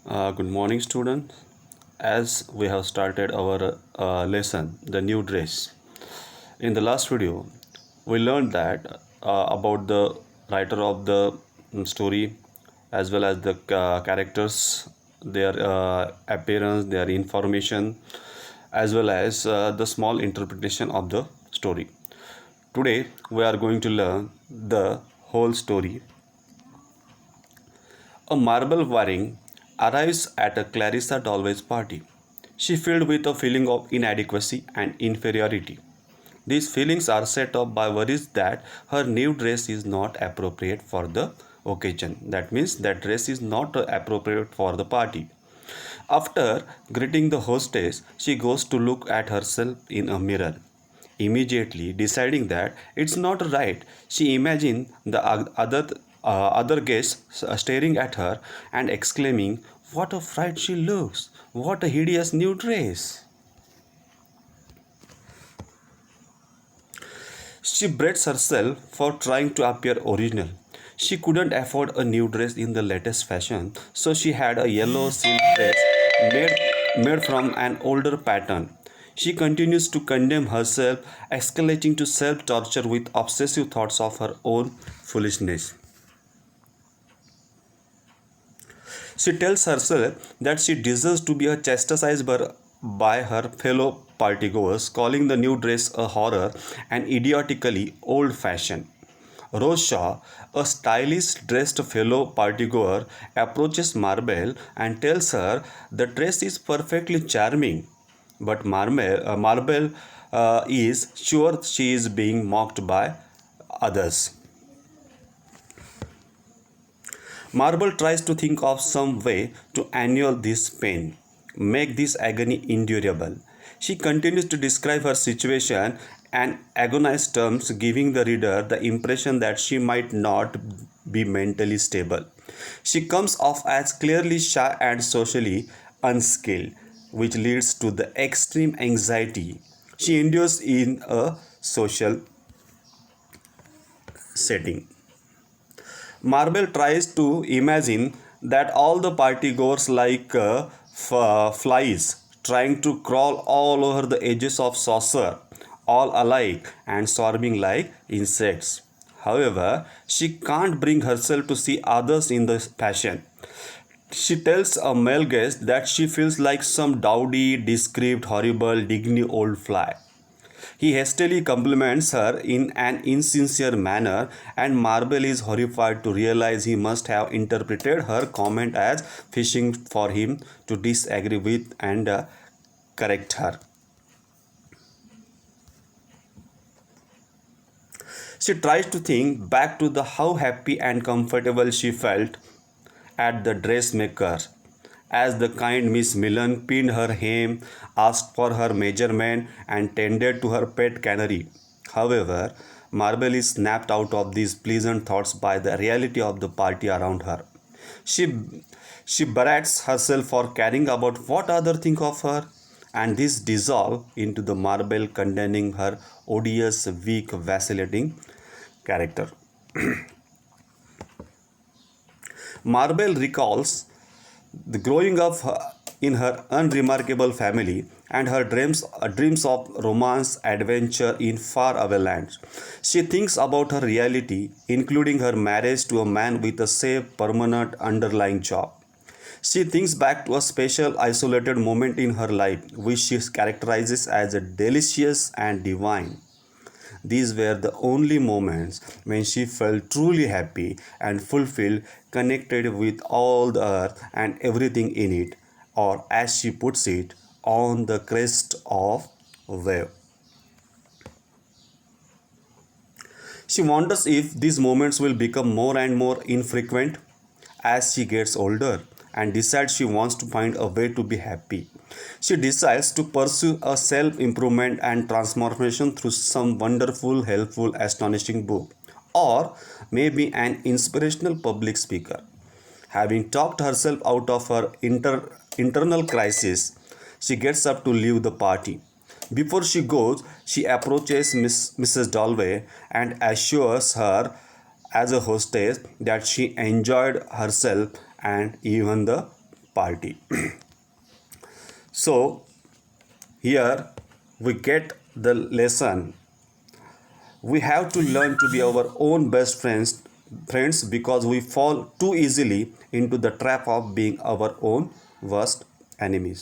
Good morning, students. As we have started our lesson, the new dress. In the last video, we learned that about the writer of the story, as well as the characters, their appearance, their information, as well as the small interpretation of the story. Today, we are going to learn the whole story. A marble wearing arrives at a Clarissa Dolway's party. She filled with a feeling of inadequacy and inferiority. These feelings are set off by worries that her new dress is not appropriate for the occasion. That means that dress is not appropriate for the party. After greeting the hostess, she goes to look at herself in a mirror. Immediately deciding that it's not right, she imagines the other guests staring at her and exclaiming, "What a fright she looks! What a hideous new dress!" She brags herself for trying to appear original. She couldn't afford a new dress in the latest fashion, so she had a yellow silk dress made, made from an older pattern. She continues to condemn herself, escalating to self torture with obsessive thoughts of her own foolishness. She tells herself that she deserves to be chastised by her fellow partygoers, calling the new dress a horror and idiotically old fashioned. Rose Shaw, a stylish dressed fellow partygoer, approaches Marble and tells her the dress is perfectly charming. But Marble is sure she is being mocked by others. Marble tries to think of some way to annul this pain, make this agony endurable. She continues to describe her situation and agonized terms, giving the reader the impression that she might not be mentally stable. She comes off as clearly shy and socially unskilled, which leads to the extreme anxiety she endures in a social setting. Marble tries to imagine that all the partygoers like flies trying to crawl all over the edges of saucer, all alike and swarming like insects. However, she can't bring herself to see others in the fashion. She tells a male guest that she feels like some dowdy, discreet, horrible, digny old fly. He hastily compliments her in an insincere manner, and Marble is horrified to realize he must have interpreted her comment as fishing for him to disagree with and correct her. She tries to think back to the how happy and comfortable she felt at the dressmaker as the kind Miss Millen pinned her hem, asked for her measurement, and tended to her pet canary. However, Marble is snapped out of these pleasant thoughts by the reality of the party around her. She, she berates herself for caring about what others think of her, and this dissolves into the Marble condemning her odious, weak, vacillating character. Marble recalls the growing up in her unremarkable family and her dreams of romance adventure in faraway lands. She thinks about her reality, including her marriage to a man with a safe, permanent underlying job. She thinks back to a special isolated moment in her life, which she characterizes as a delicious and divine. These were the only moments when she felt truly happy and fulfilled, connected with all the earth and everything in it, or as she puts it, on the crest of a wave. She wonders if these moments will become more and more infrequent as she gets older and decides she wants to find a way to be happy. She decides to pursue a self improvement and transformation through some wonderful, helpful, astonishing book, or maybe an inspirational public speaker. Having talked herself out of her internal crisis, she gets up to leave the party. Before she goes, she approaches Mrs. Dalway and assures her, as a hostess, that she enjoyed herself and even the party. So here we get the lesson. We have to learn to be our own best friends because we fall too easily into the trap of being our own worst enemies.